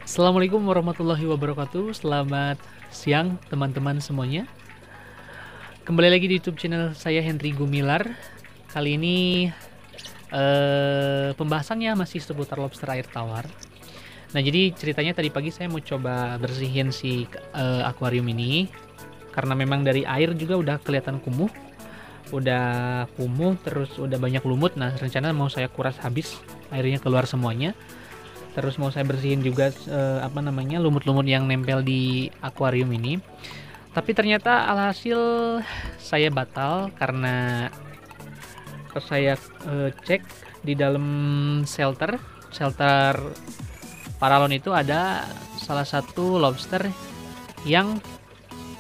Assalamualaikum warahmatullahi wabarakatuh. Selamat siang teman-teman semuanya. Kembali lagi di YouTube channel saya Henry Gumilar. Kali ini pembahasannya masih seputar lobster air tawar. Nah, jadi ceritanya tadi pagi saya mau coba bersihin si akuarium ini karena memang dari air juga udah kelihatan kumuh, terus udah banyak lumut. Nah, rencana mau saya kuras habis, airnya keluar semuanya. Terus mau saya bersihin juga lumut-lumut yang nempel di akuarium ini. Tapi ternyata alhasil saya batal karena saya cek di dalam shelter paralon itu ada salah satu lobster yang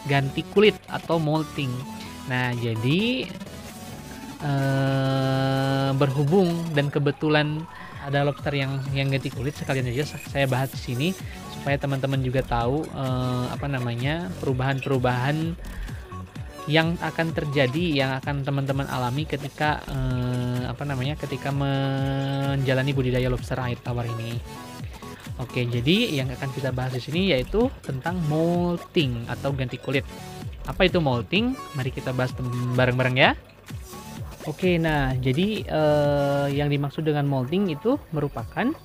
ganti kulit atau molting. Nah, jadi berhubung dan kebetulan ada lobster yang ganti kulit, sekalian aja saya bahas di sini supaya teman-teman juga tahu perubahan-perubahan yang akan terjadi, yang akan teman-teman alami ketika ketika menjalani budidaya lobster air tawar ini. Oke, jadi yang akan kita bahas di sini yaitu tentang molting atau ganti kulit. Apa itu molting? Mari kita bahas bareng-bareng ya. Oke, nah jadi yang dimaksud dengan molting itu merupakan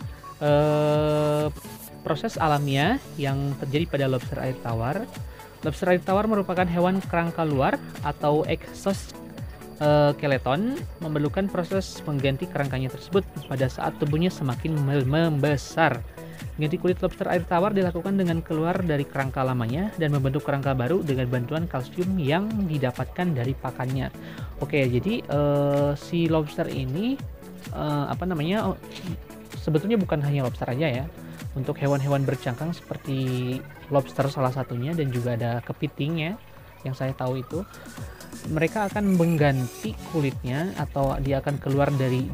proses alamiah yang terjadi pada lobster air tawar. Lobster air tawar merupakan hewan kerangka luar atau exoskeleton, memerlukan proses mengganti kerangkanya tersebut pada saat tubuhnya semakin membesar. Ganti kulit lobster air tawar dilakukan dengan keluar dari kerangka lamanya dan membentuk kerangka baru dengan bantuan kalsium yang didapatkan dari pakannya. Oke, jadi si lobster ini sebetulnya bukan hanya lobster aja ya. Untuk hewan-hewan bercangkang seperti lobster salah satunya, dan juga ada kepiting ya, yang saya tahu itu mereka akan mengganti kulitnya atau dia akan keluar dari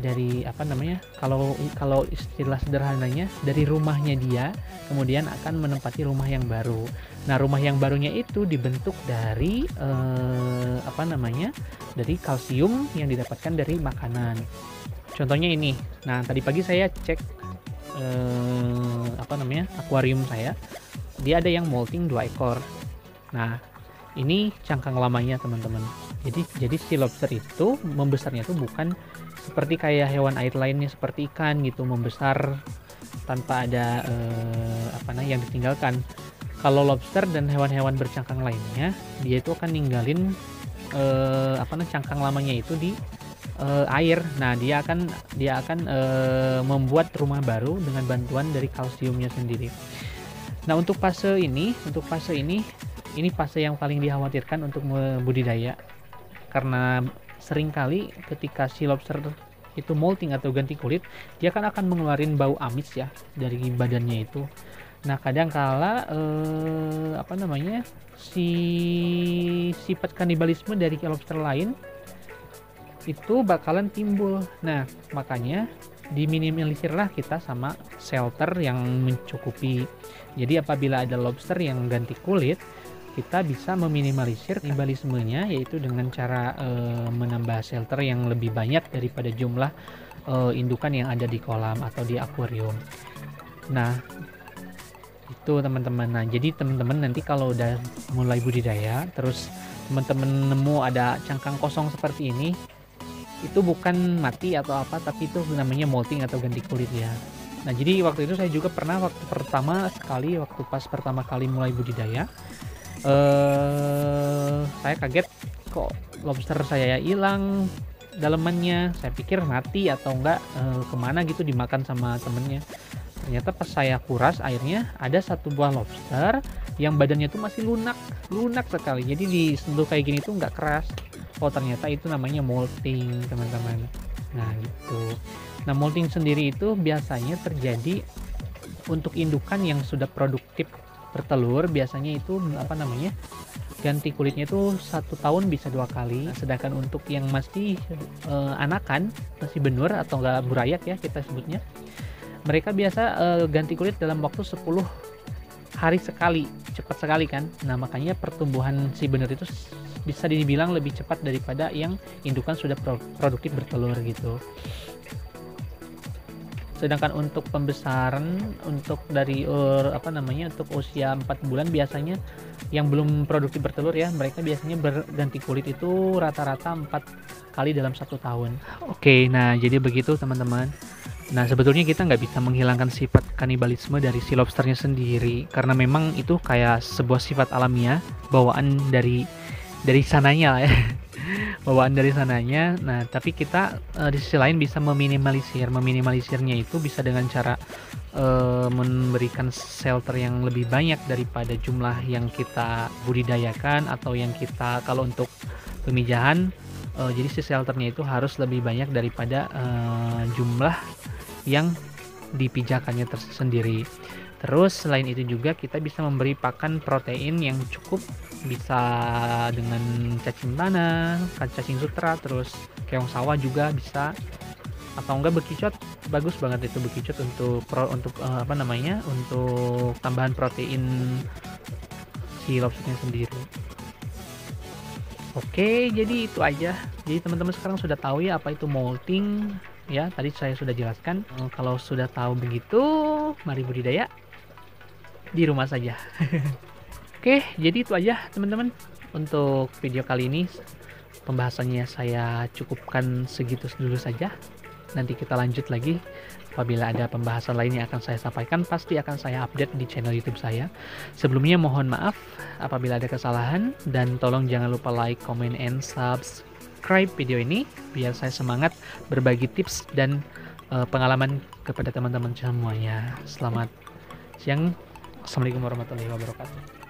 kalau istilah sederhananya dari rumahnya dia, kemudian akan menempati rumah yang baru. Nah, rumah yang barunya itu dibentuk dari dari kalsium yang didapatkan dari makanan. Contohnya ini. Nah, tadi pagi saya cek akuarium saya. Dia ada yang molting 2 ekor. Nah, ini cangkang lamanya teman-teman. Jadi si lobster itu membesarnya itu bukan seperti kayak hewan air lainnya seperti ikan gitu, membesar tanpa ada yang ditinggalkan. Kalau lobster dan hewan-hewan bercangkang lainnya, dia itu akan ninggalin cangkang lamanya itu di air. Nah, dia akan membuat rumah baru dengan bantuan dari kalsiumnya sendiri. Nah, untuk fase ini fase yang paling dikhawatirkan untuk budidaya, karena seringkali ketika si lobster itu molting atau ganti kulit, dia akan mengeluarkan bau amis ya dari badannya itu. Nah, kadang kala si sifat kanibalisme dari lobster lain itu bakalan timbul. Nah, makanya diminimalisirlah kita sama shelter yang mencukupi. Jadi apabila ada lobster yang ganti kulit, kita bisa meminimalisir kanibalismenya, yaitu dengan cara menambah shelter yang lebih banyak daripada jumlah indukan yang ada di kolam atau di akuarium. Nah, itu teman-teman. Nah, jadi teman-teman nanti kalau udah mulai budidaya, terus teman-teman nemu ada cangkang kosong seperti ini, itu bukan mati atau apa, tapi itu namanya molting atau ganti kulit ya. Nah, jadi waktu itu saya juga pernah waktu pas pertama kali mulai budidaya, saya kaget kok lobster saya hilang dalemannya. Saya pikir mati atau enggak kemana gitu, dimakan sama temennya. Ternyata pas saya kuras airnya, ada satu buah lobster yang badannya tuh masih lunak sekali. Jadi disentuh kayak gini tuh nggak keras. Oh, ternyata itu namanya molting teman-teman. Nah, gitu. Nah, molting sendiri itu biasanya terjadi untuk indukan yang sudah produktif bertelur. Biasanya itu ganti kulitnya itu 1 tahun bisa 2 kali. Nah, sedangkan untuk yang masih anakan, masih benur atau enggak burayak ya kita sebutnya, mereka biasa ganti kulit dalam waktu 10 hari sekali. Cepat sekali kan. Nah, makanya pertumbuhan si benur itu bisa dibilang lebih cepat daripada yang indukan sudah produktif bertelur gitu. Sedangkan untuk pembesaran untuk dari apa namanya untuk usia 4 bulan biasanya yang belum produktif bertelur ya, mereka biasanya berganti kulit itu rata-rata 4 kali dalam 1 tahun. Oke, nah jadi begitu teman-teman. Nah sebetulnya kita nggak bisa menghilangkan sifat kanibalisme dari si lobsternya sendiri karena memang itu kayak sebuah sifat alamiah bawaan dari sananya lah ya. Bawaan dari sananya. Nah, tapi kita di sisi lain bisa meminimalisirnya itu bisa dengan cara memberikan shelter yang lebih banyak daripada jumlah yang kita budidayakan atau yang kita kalau untuk pemijahan jadi si shelternya itu harus lebih banyak daripada jumlah yang dipijakannya tersendiri. Terus selain itu juga kita bisa memberi pakan protein yang cukup, bisa dengan cacing tanah, cacing sutra, terus keong sawah juga bisa, atau enggak bekicot. Bagus banget itu bekicot untuk apa namanya untuk tambahan protein si lobsternya sendiri. Oke, jadi itu aja. Jadi teman-teman sekarang sudah tahu ya apa itu molting ya. Tadi saya sudah jelaskan. Kalau sudah tahu begitu, mari budidaya di rumah saja. Oke, jadi itu aja teman-teman untuk video kali ini. Pembahasannya saya cukupkan segitu dulu saja. Nanti kita lanjut lagi. Apabila ada pembahasan lain yang akan saya sampaikan, pasti akan saya update di channel YouTube saya. Sebelumnya mohon maaf apabila ada kesalahan, dan tolong jangan lupa like, comment, and subscribe video ini biar saya semangat berbagi tips dan pengalaman kepada teman-teman semuanya. Selamat siang. Assalamualaikum warahmatullahi wabarakatuh.